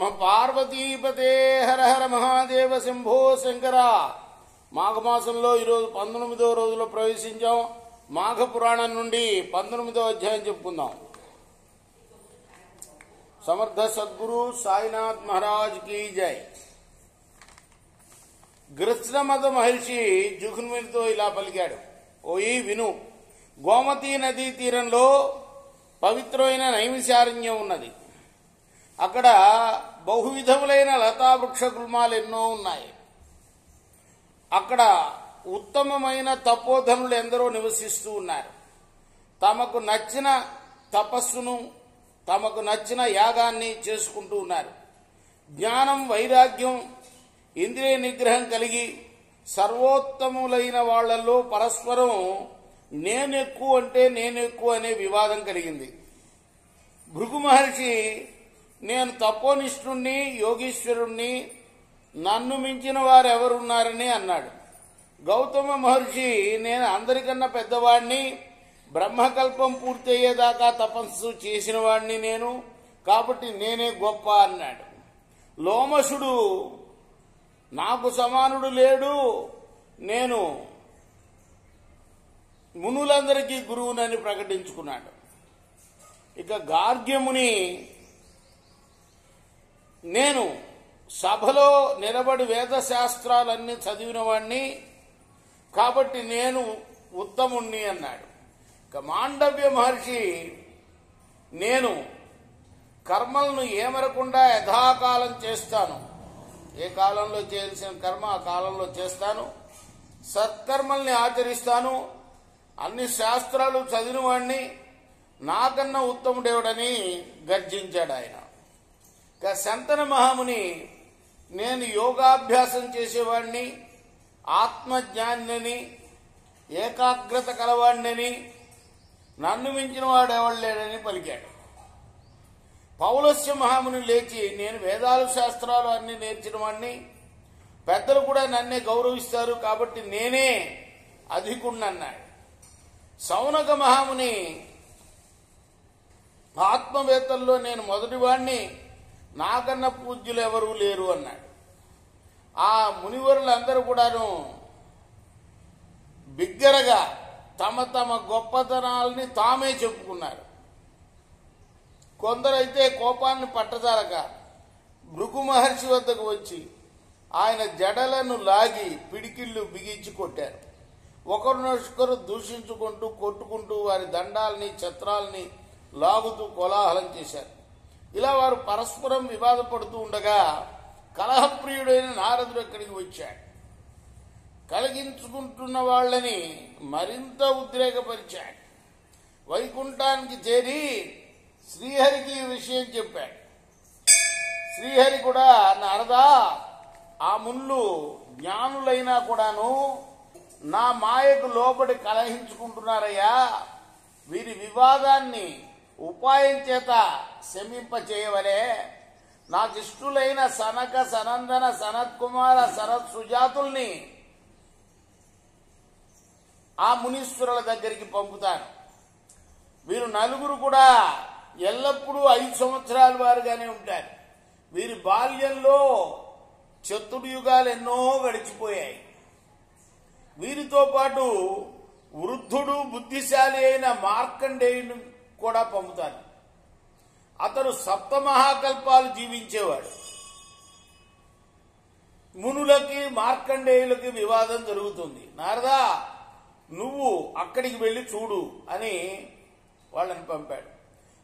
నమ పార్వతీపతే హర హర మహాదేవ శంభో శంకర. మాఘమాసంలో ఈరోజు 19వ రోజులో ప్రవేశించాం. మాఘ పురాణం నుండి 19వ అధ్యాయం చెప్పుకుందాం. సమర్థ సద్గురు సాయినాథ్ మహారాజ్ కీ జై. గృత్సమద మహర్షి జుహ్నుమునితో ఇలా పలికాడు, ఓయి విను, గోమతీ నదీ తీరంలో పవిత్రమైన నైమిషారణ్యం ఉన్నది. అక్కడ బహువిధములైన లతావృక్ష గుల్మాలు ఎన్నో ఉన్నాయి. అక్కడ ఉత్తమమైన తపోధనులు ఎందరో నివసిస్తూ ఉన్నారు. తమకు నచ్చిన తపస్సును, తమకు నచ్చిన యాగాన్ని చేసుకుంటూ ఉన్నారు. జ్ఞానం, వైరాగ్యం, ఇంద్రియ నిగ్రహం కలిగి సర్వోత్తములైన వాళ్లలో పరస్పరం నేనెక్కువ అంటే నేనెక్కువ అనే వివాదం కలిగింది. భృగు మహర్షి, నేను తపోనిష్ఠుణ్ణి, యోగీశ్వరుణ్ణి, నన్ను మించిన వారెవరున్నారని అన్నాడు. గౌతమ మహర్షి, నేను అందరికన్నా పెద్దవాడిని, బ్రహ్మకల్పం పూర్తయ్యేదాకా తపస్సు చేసిన వాడిని నేను, కాబట్టి నేనే గొప్ప అన్నాడు. లోమశుడు, నాకు సమానుడు లేడు, నేను మునులందరికీ గురువునని ప్రకటించుకున్నాడు. ఇక గార్గ్యముని, నేను సభలో నిలబడి వేదశాస్త్రాలన్నీ చదివిన వాణ్ణి, కాబట్టి నేను ఉత్తముణ్ణి అన్నాడు. ఇక మాండవ్య మహర్షి, నేను కర్మలను ఏమరకుండా యథాకాలం చేస్తాను, ఏ కాలంలో చేయాల్సిన కర్మ ఆ కాలంలో చేస్తాను, సత్కర్మల్ని ఆచరిస్తాను, అన్ని శాస్త్రాలు చదివిన వాణ్ణి, నాకన్నా ఉత్తముడేవుడని గర్జించాడు ఆయన. ఇక శంతన మహాముని, నేను యోగాభ్యాసం చేసేవాడిని, ఆత్మజ్ఞానిని, ఏకాగ్రత కలవాడిని, నన్ను మించిన వాడు ఎవడు లేడని పలికాడు. పౌలస్య మహాముని లేచి, నేను వేదాలు శాస్త్రాలు అన్ని నేర్చిన వాడిని, పెద్దలు కూడా నన్నే గౌరవిస్తారు, కాబట్టి నేనే అధికుణ్ణి అన్నాడు. సౌనక మహాముని, ఆత్మవేత్తల్లో నేను మొదటివాణ్ణి, నాకన్నా పూజ్యులు ఎవరూ లేరు అన్నాడు. ఆ మునివరులందరూ కూడాను బిగ్గరగా తమ తమ గొప్పతనాలని తామే చెప్పుకున్నారు. కొందరైతే కోపాన్ని పట్టజాలక భృగు మహర్షి వద్దకు వచ్చి ఆయన జడలను లాగి పిడికిళ్లు బిగించి కొట్టారు. ఒకరినొకరు దూషించుకుంటూ కొట్టుకుంటూ వారి దండాలని ఛత్రాలని లాగుతూ కోలాహలం చేశారు. ఇలా వారు పరస్పరం వివాదపడుతూ ఉండగా కలహప్రియుడైన నారదుడు అక్కడికి వచ్చాడు. కలిగించుకుంటున్న వాళ్ళని మరింత ఉద్రేకపరిచాడు. వైకుంఠానికి చేరి శ్రీహరికి ఈ విషయం చెప్పాడు. శ్రీహరి కూడా, నారదా, ఆ ముళ్ళు జ్ఞానులైనా కూడాను నా మాయకు లోబడి కలహించుకుంటున్నారయ్యా, వీరి వివాదాన్ని ఉపాయం చేత శమింపచేయవలే. నాకిష్టులైన సనక, సనందన, సనత్కుమార, శరత్ సుజాతుల్ని ఆ మునీశ్వరుల దగ్గరికి పంపుతాను. వీరు నలుగురు కూడా ఎల్లప్పుడూ 5 సంవత్సరాల వారుగానే ఉంటారు. వీరి బాల్యంలో చతుర్ యుగాలు ఎన్నో గడిచిపోయాయి. వీరితో పాటు వృద్ధుడు, బుద్ధిశాలి అయిన మార్కండేయుని కూడా పంపుతాను. అతడు 7 మహాకల్పాలు జీవించేవాడు. మునులకి మార్కండేయులకి వివాదం జరుగుతుంది. నారదా, నువ్వు అక్కడికి వెళ్లి చూడు అని వాళ్ళని పంపాడు.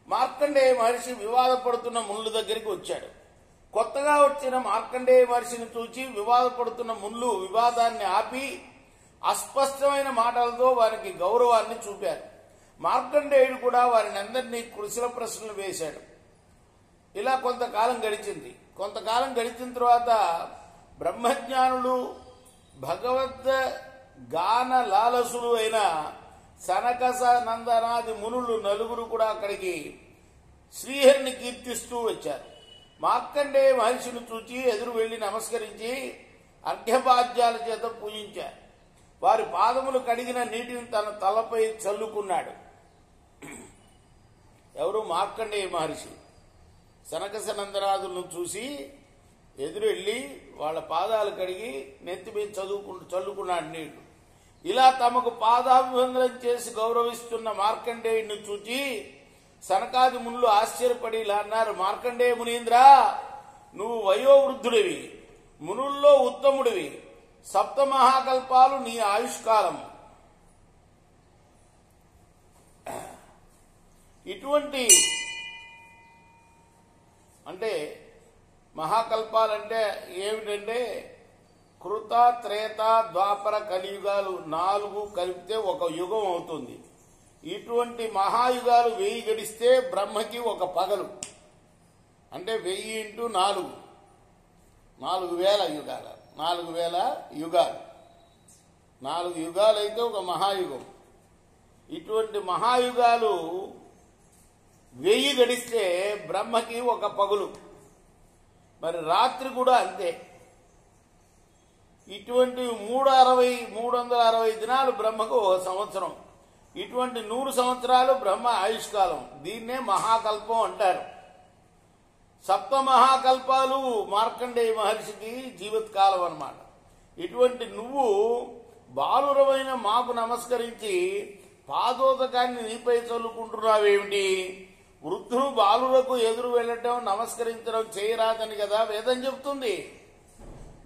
మార్కండేయ మహర్షి వివాదపడుతున్న మునుల దగ్గరికి వచ్చాడు. కొత్తగా వచ్చిన మార్కండేయ మహర్షిని చూచి వివాదపడుతున్న మునులు వివాదాన్ని ఆపి అస్పష్టమైన మాటలతో వారికి గౌరవాన్ని చూపారు. మార్కండేయుడు కూడా వారిని అందరినీ కుశల ప్రశ్నలు వేశాడు. ఇలా కొంతకాలం గడిచింది. కొంతకాలం గడిచిన తర్వాత బ్రహ్మజ్ఞానులు, భగవద్ గాన లాలసులు అయిన సనక, నందనాది మునులు నలుగురు కూడా అక్కడికి శ్రీహరిని కీర్తిస్తూ వచ్చారు. మార్కండేయ మహర్షిని చూచి ఎదురు వెళ్లి నమస్కరించి అర్ఘ్యపాద్యాల చేత పూజించారు. వారి పాదములు కడిగిన నీటిని తన తలపై చల్లుకున్నాడు. ఎవరు? మార్కండేయ మహర్షి. సనక సనందనాథులను చూసి ఎదురెళ్ళి వాళ్ళ పాదాలు కడిగి నెత్తి మీద చల్లుకున్నాడు నీళ్లు. ఇలా తమకు పాదాభివందనం చేసి గౌరవిస్తున్న మార్కండేయుడిని చూచి సనకాది మునులు ఆశ్చర్యపడి ఇలా అన్నారు, మార్కండేయ మునీంద్ర, నువ్వు వయోవృద్ధుడివి, మునుల్లో ఉత్తముడివి, సప్తమహాకల్పాలు నీ ఆయుష్కాలం. ఇటువంటి అంటే మహాకల్పాలంటే ఏమిటంటే కృత, త్రేత, ద్వాపర, కలియుగాలు 4 కలిపితే ఒక యుగం అవుతుంది. ఇటువంటి మహాయుగాలు 1000 గడిస్తే బ్రహ్మకి ఒక పగలు. అంటే 1000 × 4 4000 యుగాలు. 4000 యుగాలు. 4 యుగాలు అయితే ఒక మహాయుగం. ఇటువంటి మహాయుగాలు 1000 గడిస్తే బ్రహ్మకి ఒక పగులు. మరి రాత్రి కూడా అంతే. ఇటువంటి 360 దినాలు బ్రహ్మకు ఒక సంవత్సరం. ఇటువంటి 100 సంవత్సరాలు బ్రహ్మ ఆయుష్కాలం. దీన్నే మహాకల్పం అంటారు. సప్త మహాకల్పాలు మార్కండేయ మహర్షికి జీవితకాలం అన్నమాట. ఇటువంటి నువ్వు బాలురమైన మాకు నమస్కరించి పాదోదకాన్ని నీపై చల్లుకుంటున్నావేమిటి? వృద్ధులు బాలులకు ఎదురు వెళ్లటం, నమస్కరించడం చేయరాదని కదా వేదం చెబుతుంది.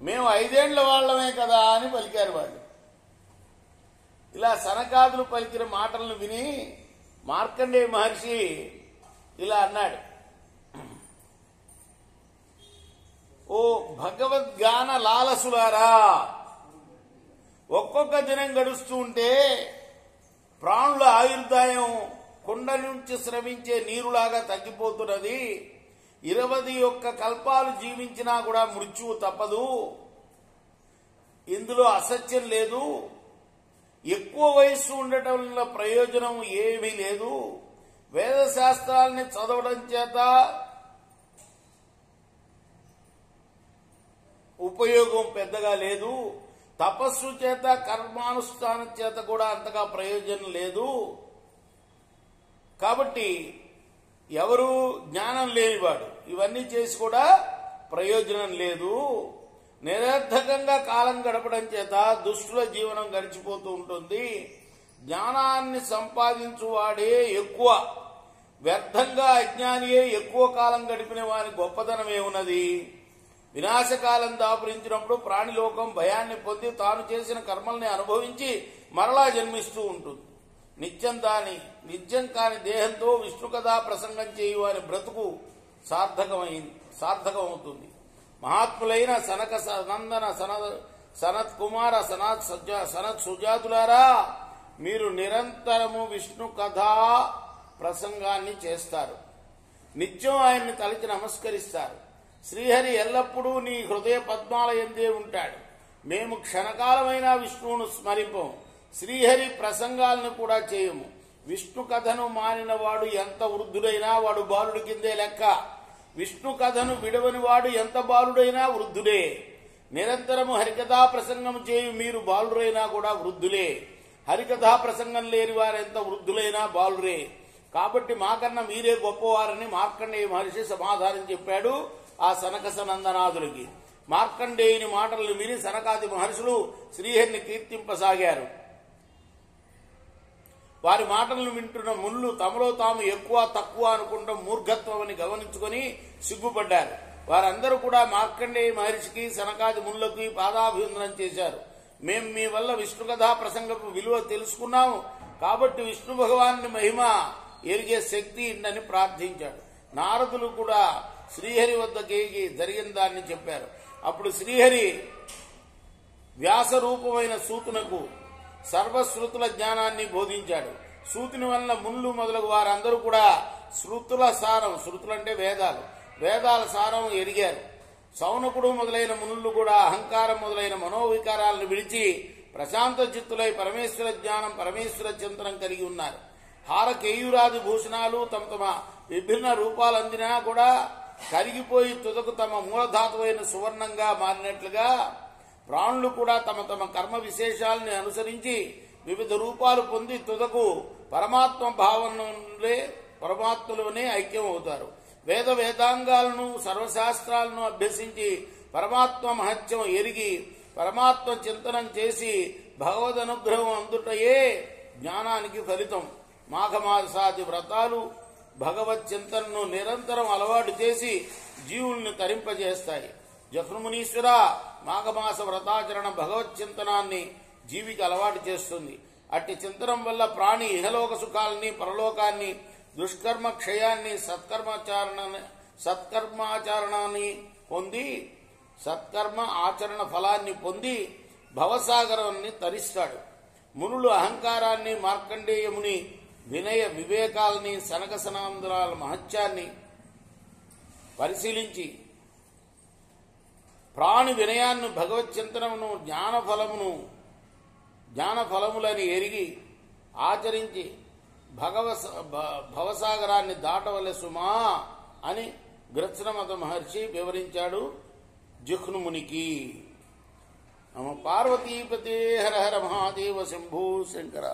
మేము 5 ఏళ్ల వాళ్లమే కదా అని పలికారు వాళ్ళు. ఇలా సనకాదులు పలికిన మాటలను విని మార్కండేయ మహర్షి ఇలా అన్నాడు, ఓ భగవద్గాన లాలసులారా, ఒక్కొక్క దినం గడుస్తూ ఉంటే ప్రాణుల ఆయుర్దాయం కుండ నుంచి స్రవించే నీరులాగా తగ్గిపోతున్నది. 21 కల్పాలు జీవించినా కూడా మృత్యువు తప్పదు. ఇందులో అసత్యం లేదు. ఎక్కువ వయస్సు ఉండటం వల్ల ప్రయోజనం ఏమీ లేదు. వేదశాస్త్రాలని చదవడం చేత ఉపయోగం పెద్దగా లేదు. తపస్సు చేత, కర్మానుష్ఠానం చేత కూడా అంతగా ప్రయోజనం లేదు. కాబట్టి ఎవరు జ్ఞానం లేనివాడు ఇవన్నీ చేసి కూడా ప్రయోజనం లేదు. నిరర్థకంగా కాలం గడపడం చేత దుష్టుల జీవనం గడిచిపోతూ ఉంటుంది. జ్ఞానాన్ని సంపాదించువాడే ఎక్కువ, వ్యర్థంగా అజ్ఞానియే ఎక్కువ కాలం గడిపిన వాని గొప్పతనమే ఉన్నది. వినాశకాలం దాపురించినప్పుడు ప్రాణిలోకం భయాన్ని పొంది తాను చేసిన కర్మల్ని అనుభవించి మరలా జన్మిస్తూ ఉంటుంది. నిత్యం కాని దేహంతో విష్ణు కథా ప్రసంగం చేయు అని బ్రతుకు సార్థకమవుతుంది. మహాత్ములైన సనక నందన సనత్ కుమార సనత్ సుజాతులారా, మీరు నిరంతరము విష్ణు కథా ప్రసంగాన్ని చేస్తారు. నిత్యం ఆయన్ని తలచి నమస్కరిస్తారు. శ్రీహరి ఎల్లప్పుడూ నీ హృదయ పద్మాల యందే ఉంటాడు. మేము క్షణకాలమైన విష్ణువును స్మరింపము. శ్రీహరి ప్రసంగాలను కూడా చేయము. విష్ణు కథను మానిన వాడు ఎంత వృద్ధుడైనా వాడు బాలుడి కిందే లెక్క. విష్ణు కథను విడవని వాడు ఎంత బాలుడైనా వృద్ధుడే. నిరంతరము హరికథా ప్రసంగం చేయు మీరు బాలురైనా కూడా వృద్ధులే. హరికథా ప్రసంగం లేని వారెంత వృద్ధులైనా బాలురే. కాబట్టి మాకన్నా మీరే గొప్పవారని మార్కండేయ మహర్షి సమాధానం చెప్పాడు ఆ సనక సనందనాథులకి. మార్కండేయుని మాటలను విని సనకాది మహర్షులు శ్రీహరిని కీర్తింపసాగారు. వారి మాటలను వింటున్న మునులు తమలో తాము ఎక్కువ తక్కువ అనుకుంటాం మూర్ఘత్వం అని గమనించుకుని సిగ్గుపడ్డారు. వారందరూ కూడా మార్కండేయ మహర్షికి సనకాది మునులకి పాదాభివందనం చేశారు. మేం మీ వల్ల విష్ణు కథా ప్రసంగపు విలువ తెలుసుకున్నాము కాబట్టి విష్ణు భగవాన్ని మహిమ ఎరిగే శక్తి ఇందని ప్రార్థించాడు. నారదులు కూడా శ్రీహరి వద్దకి జరిగిన దాన్ని చెప్పారు. అప్పుడు శ్రీహరి వ్యాసరూపమైన సూతునకు సర్వశ్రుతుల జ్ఞానాన్ని బోధించాడు. సూతుని వలన మునులు మొదలగు వారందరూ కూడా శృతుల సారం, శృతులంటే వేదాల సారం ఎరిగారు. సౌనకుడు మొదలైన మునులు కూడా అహంకారం మొదలైన మనోవికారాలను విడిచి ప్రశాంత చిత్తులై పరమేశ్వర జ్ఞానం, పరమేశ్వర చింతనం కలిగి ఉన్నారు. హారకేయురాది భూషణాలు తమ తమ విభిన్న రూపాలందినా కూడా కరిగిపోయి తుదకు తమ మూలధాతువైన సువర్ణంగా మారినట్లుగా ప్రాణులు కూడా తమ తమ కర్మ విశేషాలని అనుసరించి వివిధ రూపాలు పొంది తుదకు పరమాత్మలోనే ఐక్యం అవుతారు. వేదాంగాలను సర్వశాస్త్రాలను అభ్యసించి పరమాత్మ మహత్యం ఎరిగి పరమాత్మ చింతనం చేసి భగవద్ అనుగ్రహం అందుటయే జ్ఞానానికి ఫలితం. మాఘమాసాది వ్రతాలు భగవత్ చింతనను నిరంతరం అలవాటు చేసి జీవుల్ని తరింపజేస్తాయి. జహ్నుమునీశ్వర, మాఘమాస వ్రతాచరణ భగవత్ చింతనాన్ని జీవికి అలవాటు చేస్తుంది. అట్టి చింతనం వల్ల ప్రాణి ఇహలోక సుఖాలని, పరలోకాన్ని, దుష్కర్మ క్షయాన్ని, సత్కర్మాచరణాన్ని పొంది సత్కర్మ ఆచరణ ఫలాన్ని పొంది భవసాగరాన్ని తరిస్తాడు. మునులు అహంకారాన్ని, మార్కండేయముని వినయ వివేకాలని, సనక సనాంధ్రాల మహత్యాన్ని పరిశీలించి ప్రాణి వినయాన్ని, భగవత్ చింతనమును, జ్ఞానఫలములని ఎరిగి ఆచరించి భవసాగరాన్ని దాటవలె సుమా అని గృత్సనమత మహర్షి వివరించాడు జిహ్నుమునికి. నమ పార్వతీపతే హర హర మహాదేవ శంభూ శంకర.